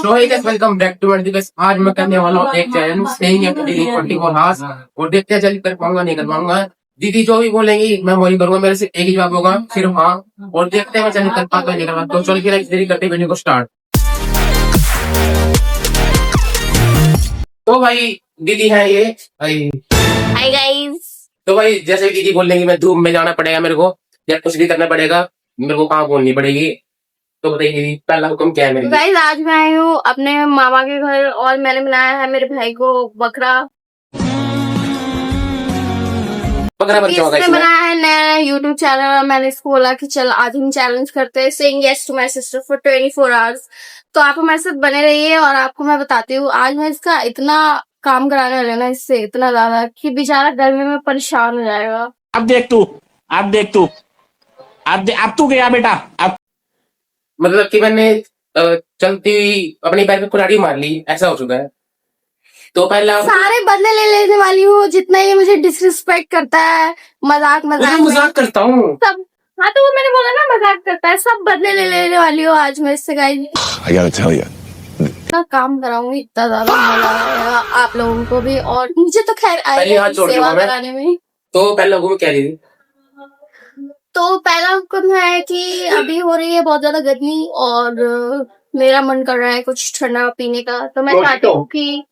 So guys welcome back to my guys. आज मैं करने वाला हूँ एक challenge staying at daily 24 hours और देखते हैं जल्दी कर पाऊंगा नहीं कर पाऊंगा। दीदी जो भी बोलेंगी मैं वही करूंगा, मेरे से एक ही जवाब होगा सिर्फ हाँ, और देखते हैं मैं चैलेंज कर पाता नहीं कर पाता। तो चल फिर देरी करते वीडियो को स्टार्ट। तो भाई दीदी है ये भाई। Hi guys. तो भाई जैसे दीदी बोल देंगी मैं धूप में जाना पड़ेगा मेरे को या कुछ भी करना पड़ेगा, मेरे को कहाँ बोलनी पड़ेगी। तो बताइए दीदी पहला हुक्म क्या है मेरे लिए? गाइस आज मैं आई हूँ अपने मामा के घर और मैंने बनाया है मेरे भाई को बकरा। बकरा बन इसने बनाया है नया यूट्यूब चैनल। मैंने इसको बोला कि चल आज हम चैलेंज करते हैं saying yes to my sister for 24 hours. तो आप हमारे साथ बने रहिए और आपको मैं बताती हूँ आज मैं इसका इतना काम कराने वाली हूँ ना, इससे इतना ज्यादा कि बेचारा गर्मी में परेशान हो जाएगा। अब देख तू अब तू गया बेटा। अब मतलब कि मैंने चलती हुई अपनी पैर पे कुल्हाड़ी मार ली, ऐसा हो चुका है। तो पहला सारे बदले ले लेने वाली हूँ, जितना ये मुझे डिसरिस्पेक्ट करता है, मजाक मजाक करता हूँ सब। हाँ तो वो मैंने बोला ना मजाक करता है, सब बदले ले लेने वाली हूँ आज मैं इससे। गाइस इतना काम कराऊंगी, इतना ज्यादा मजा आएगा आप लोगों को भी और मुझे तो खैर आएगा सेवा कराने में। तो पहला हुक्म क्या दीदी? तो पहला हुक्म है कि अभी हो रही है बहुत ज्यादा गर्मी और मेरा मन कर रहा है कुछ ठंडा पीने का। तो मैं चाहती हूँ कि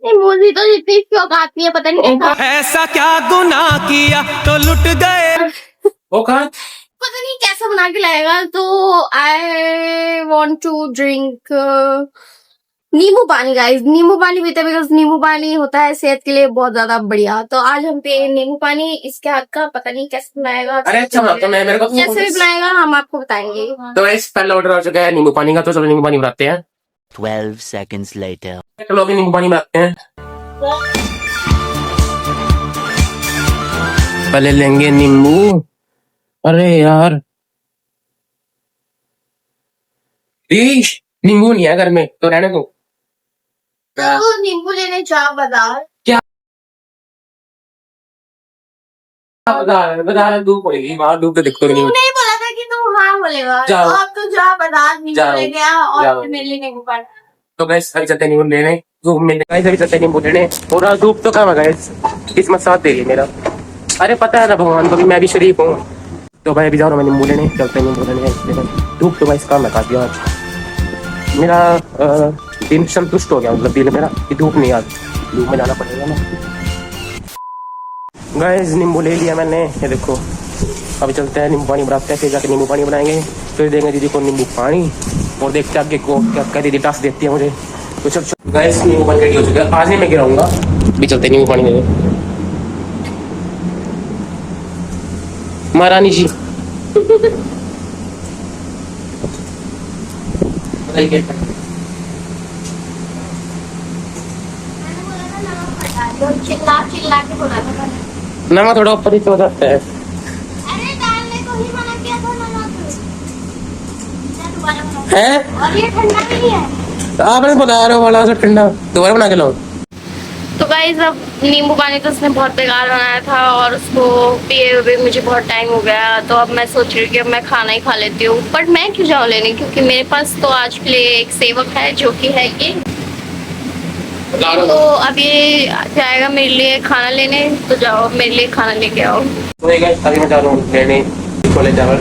मुझे तो जितनी शौक आती है पता नहीं ऐसा क्या गुनाह किया तो लुट गए। वो कहाँ पता नहीं कैसा बना के लाएगा। तो आई वॉन्ट टू ड्रिंक नींबू पानी। गाइस नींबू पानी पीते हैं बिकॉज नींबू पानी होता है सेहत के लिए बहुत ज्यादा बढ़िया। तो आज हम पिए नींबू पानी। इसके हाथ का पता नहीं कैसे बनाएगा। अरे अच्छा तो मैं मेरे को जैसे भी बनाएगा हम आपको बताएंगे। तो इस पहला ऑर्डर आ चुका है नींबू पानी का। तो चलो नींबू पानी बनाते हैं। 12 seconds later. चलो अभी नींबू पानी बनाते हैं। पहले लेंगे नींबू। अरे यार नींबू नहीं है घर में तो रहने दो। तो नींबू लेने जाओ बाजार। क्या बाजार धूप पड़ेगी, वहाँ धूप तो दिखते नहीं। नहीं बोला था कि तू हाँ बोलेगा। जाओ। अब तो जाओ बाजार नींबू लेके आ और जाओ। मेरे लिए नींबू पानी। तो गैस अभी चलते नींबू लेने, धूप में गैस अभी चलते नींबू लेने। पूरा धूप तो कहाँ गैस, किस्मत साथ दे रही है मेरा। अरे पता है ना भगवान को भी मैं भी शरीफ हूँ। तो भाई अभी जा रहा हूँ मैं नींबू लेने, चलते नींबू लेने। धूप तो भाई काम लगा दिया आज मेरा। दिन संतुष्ट हो गया, मतलब दिल मेरा कि धूप नहीं आज, धूप में जाना पड़ेगा ना। गैस नींबू ले लिया मैंने, ये देखो। अभी चलते हैं नींबू पानी बनाते हैं, फिर जाके नींबू पानी बनाएंगे, फिर देंगे दीदी को नींबू पानी और देखते आगे को क्या क्या दीदी टास्क देती है मुझे। तो चल गैस नींबू पानी रेडी हो चुका है, आज नहीं मैं गिराऊंगा। अभी चलते नींबू पानी देने। महारानी जी चिल्ला चिल्ला के बोला था। नमक थोड़ा ऊपर ही हो जाता है। अरे डालने को ही मना किया था नमक है और ये ठंडा नहीं है। आपने बता रहे हो वाला सा ठंडा, दोबारा बना के लाओ। तो गाइस अब नींबू पानी तो उसने बहुत बेकार बनाया था और उसको पिए हुए मुझे बहुत टाइम हो गया। तो अब मैं सोच रही हूँ कि अब मैं खाना ही खा लेती हूँ, बट मैं क्यों जाऊँ लेने, क्योंकि मेरे पास तो आज के लिए एक सेवक है जो कि है ये। तो अब ये जाएगा मेरे लिए खाना लेने, तो जाओ मेरे लिए खाना लेके आओ। तो अभी मैं जा रहा हूँ लेने छोले चावल।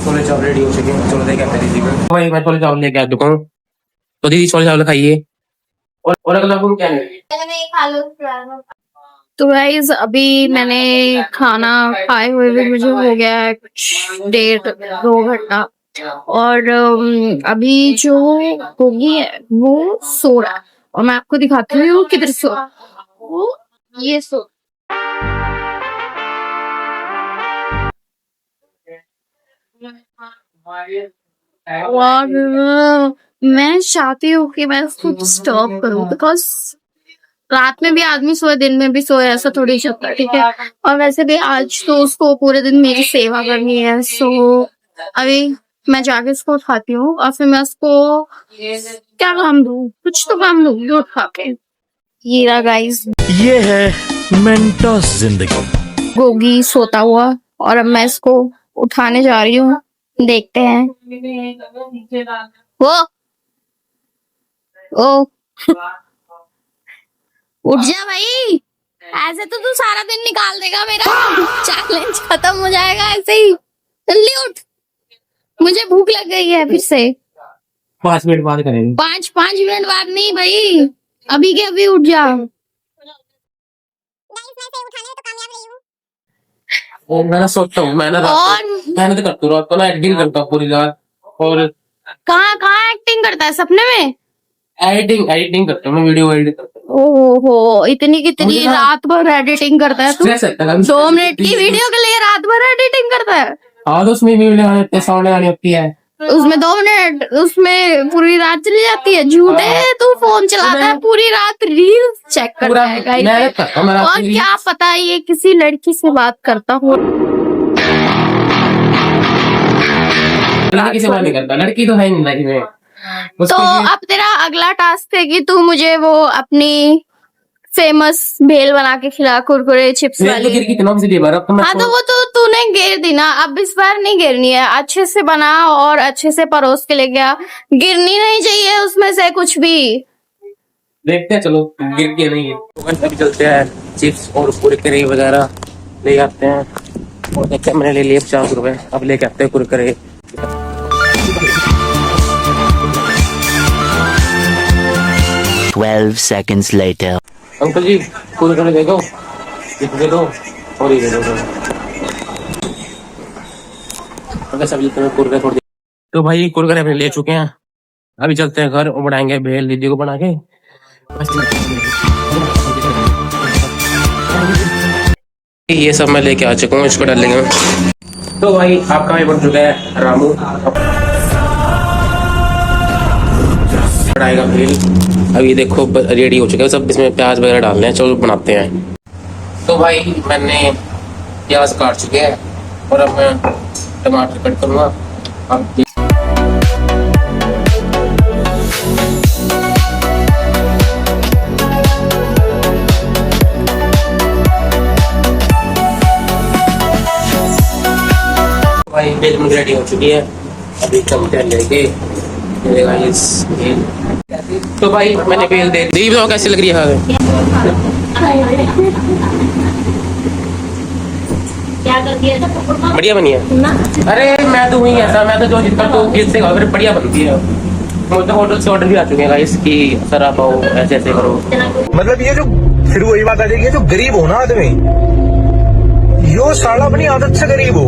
छोले चावल रेडी हो चुके हैं, चलो देखे दीदी को। भाई मैं छोले चावल लेके आ चुका हूँ, तो दीदी छोले चावल खाइए। और अगला रूम क्या है? तो गाइस अभी मैंने खाना खाए हुए भी मुझे हो गया है कुछ 1.5-2 घंटा और अभी जो होगी है वो सो रहा है और मैं आपको दिखाती हूँ किधर सो रहा है। वो ये सो और मैं चाहती हूँ कि मैं उसको डिस्टर्ब करूँ बिकॉज रात में भी आदमी सोए दिन में भी सोए ऐसा थोड़ी चलता, ठीक है। और वैसे भी आज तो उसको पूरे दिन मेरी सेवा करनी है। सो अभी मैं जाके उसको उठाती हूँ और फिर मैं उसको क्या काम दूँ, कुछ तो काम दूंगी उठा के। ये रहा गाइस, ये है मेंटोस जिंदगी। गोगी सोता हुआ और अब मैं इसको उठाने जा रही हूँ, देखते हैं। वो ओ उठ जा भाई, ऐसे तो तू सारा दिन निकाल देगा मेरा। चैलेंज खत्म हो जाएगा ऐसे ही। जल्दी उठ, मुझे भूख लग गई है फिर से। 5 मिनट बाद करेंगे। 5 मिनट बाद नहीं भाई, अभी के अभी उठ जा। और मैं सोचता हूँ, मैं ना और मेहनत करता हूँ रात को ना, एडिटिंग करता हूँ पूरी रात। और कहाँ कहाँ एक्टिंग करता है, सपने में? एडिटिंग करता हूँ मैं, वीडियो एडिट करता हूँ। ओहो, इतनी कितनी मुझे ना रात भर एडिटिंग करता है तू? स्ट्रेस रहता है 2 मिनट की वीडियो के लिए रात भर एडिटिंग करता है? हाँ, तो उसमें वीडियो लगाने होते हैं, साउंड लगानी होती है। उसमें 2 मिनट, उसमें पूरी रात चली जाती है। झूठे है, तू फोन चलाता है पूरी रात, रील्स चेक करता है guys। मेहनत करता हूँ मैं रात और को। क्या पता ये किसी लड़की से बात करता हो। लड़की से बात नहीं करता, लड़की तो है नहीं लाइफ में। तो उसको अब तेरा अगला टास्क है कि तू मुझे वो अपनी फेमस भेल बना के खिला, कुरकुरे चिप्स मैं तो वाली। गिर की इतना पिछली बार, अब तो मैं हाँ तो वो तो तूने घेर दी ना, अब इस बार नहीं घेरनी है। अच्छे से बना और अच्छे से परोस के ले गया, गिरनी नहीं चाहिए उसमें से कुछ भी। देखते हैं, चलो गिर के नहीं है। अभी चलते हैं, चिप्स और कुरकुरे वगैरह ले आते हैं। और देखते हैं, मैंने ले लिए 50 रुपए, अब लेके आते हैं कुरकुरे। 12 seconds later. अंकल जी कुरकुरे दे दो, ये दे दो और ये दे दो। अगर सब्जी तो कुरकुरे थोड़ी। तो भाई कुरकुरे अपने ले चुके हैं, अभी चलते हैं घर और बनाएंगे भेल दीदी को बना के। ये सब मैं लेके आ चुका हूँ, इसको डालेंगे। तो भाई आपका भाई बन चुका है रामू, बनाएगा भेल। अब ये देखो रेडी हो चुका है सब, इसमें प्याज वगैरह डालने हैं, चलो बनाते हैं। तो भाई मैंने प्याज काट चुके हैं और अब मैं टमाटर कट करूँगा। अब भाई भेल मुझे रेडी हो चुकी है, अभी चलते हैं लेके। तो भाई मैंने भेल दे दी, बताओ कैसी लग रही है? क्या कर दिया? बढ़िया बनी है। अरे मैं तो वही ऐसा, मैं तो जो जितना तो भेल से खाओ, बढ़िया बनती है। मुझे होटल से ऑर्डर भी आ चुके हैं इसकी, सर आप आओ ऐसे ऐसे करो। मतलब ये जो फिर वही बात आ जाएगी, जो गरीब हो ना आदमी, यो साला अपनी आदत से गरीब हो।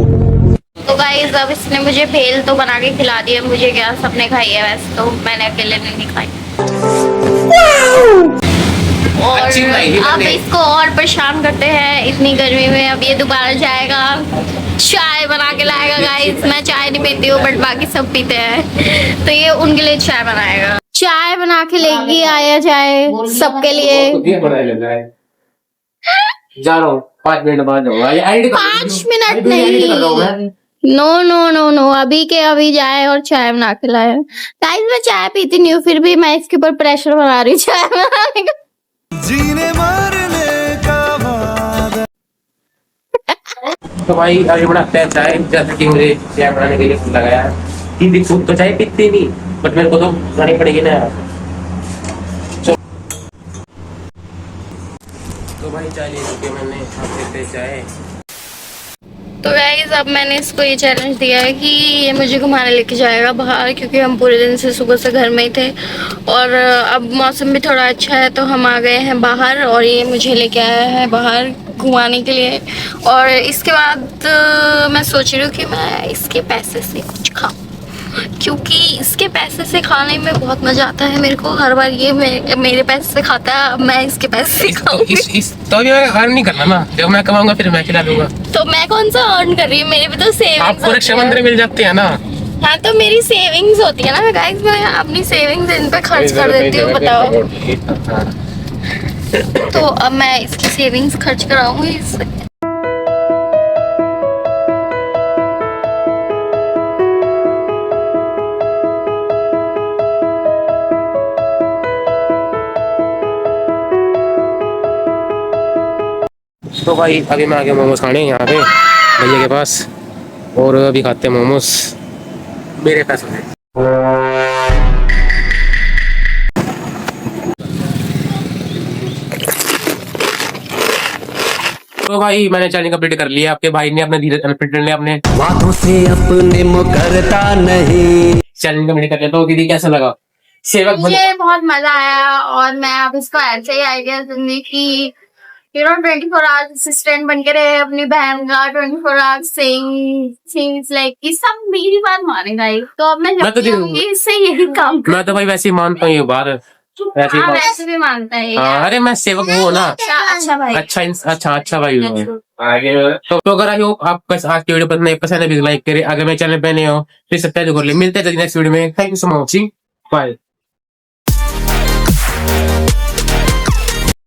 तो गाइस अब इसने मुझे भेल तो बना के खिला दिया, मुझे क्या सबने खाई है, वैसे तो मैंने अकेले ने नहीं खाई। और अच्छी बनाई थी अब मैंने। इसको और परेशान करते हैं इतनी गर्मी में। अब ये दोबारा जाएगा, चाय बना के लाएगा गाइस। मैं चाय नहीं पीती हूँ बट बाकी सब पीते हैं, तो ये उनके लिए चाय बनाएगा। चाय बना के लेके आया जाए सबके लिए। जा रहा हूँ 5 मिनट बाद जाऊंगा। 5 मिनट नहीं, नो नो नो नो, अभी के अभी जाए और चाय बना के लाए। गाइस मैं चाय पीती नहीं हूँ, फिर भी मैं इसके ऊपर प्रेशर बना रही हूँ चाय बनाने का। जीने मरने का वादा। तो भाई अभी बनाते हैं चाय, जैसे कि मुझे चाय बनाने के लिए लगाया है। दीदी खुद तो चाय पीती नहीं, बट मेरे को तो बनानी पड़ेगी ना। तो भाई चाय ले चुके मैंने, आप लेते हैं चाय। तो गाइस अब मैंने इसको ये चैलेंज दिया है कि ये मुझे घुमाने लेके जाएगा बाहर, क्योंकि हम पूरे दिन से सुबह से घर में ही थे और अब मौसम भी थोड़ा अच्छा है तो हम आ गए हैं बाहर और ये मुझे लेके आया है बाहर घुमाने के लिए। और इसके बाद मैं सोच रही हूँ कि मैं इसके पैसे से कुछ खाऊं, क्योंकि इसके पैसे से खाने में बहुत मजा आता है मेरे को। हर बार ये मेरे पैसे से खाता है, अब मैं इसके पैसे से खाऊंगी। तो अभी मैं अर्न नहीं करना ना, जब मैं कमाऊंगा फिर मैं खिला दूंगा। तो मैं कौन सा अर्न कर रही हूँ, मेरे भी तो सेविंग्स आपको रक्षाबंधन मिल जाते हैं ना। हाँ तो मेरी सेविंग्स होती है ना गाइस, मैं अपनी सेविंग्स इन पे खर्च कर देती हूँ, बताओ। तो अब मैं इसकी सेविंग्स खर्च कराऊंगी इससे। तो भाई अभी मैं आ गया मोमोज खाने यहाँ पे भैया के पास, और अभी खाते हैं मोमोज मेरे पैसों से। तो भाई मैंने चैलेंज कंप्लीट कर लिया, आपके भाई ने अपने धीरे कंप्लीट ने अपने बातों से अपने मुकरता नहीं। चैलेंज कंप्लीट कर लिया। तो दीदी कैसा लगा सेवक बन? मुझे बहुत मजा आया और मैं अब इसको ऐसे ही आइडिया दूंगी कि 24 आवर्स असिस्टेंट बन के रहे अपनी बहन का, 24 आवर्स सिंग्स लाइक ये सब मेरी बात मानेगा ये। तो अब मैं मैं तो जब भी आऊंगी इससे यही काम मैं तो भाई वैसे ही मानता हूँ ये बात, वैसे ही हाँ, बात। वैसे भी मानता है ये। हाँ, अरे मैं सेवक हूँ ना। अच्छा भाई। अच्छा भाई हूँ मैं। तो अगर आई होप आपको आज की वीडियो पसंद है लाइक करें, अगर मेरे चैनल पे नए हो प्लीज सब्सक्राइब कर ले। मिलते हैं नेक्स्ट वीडियो में। Thank you so much, bye.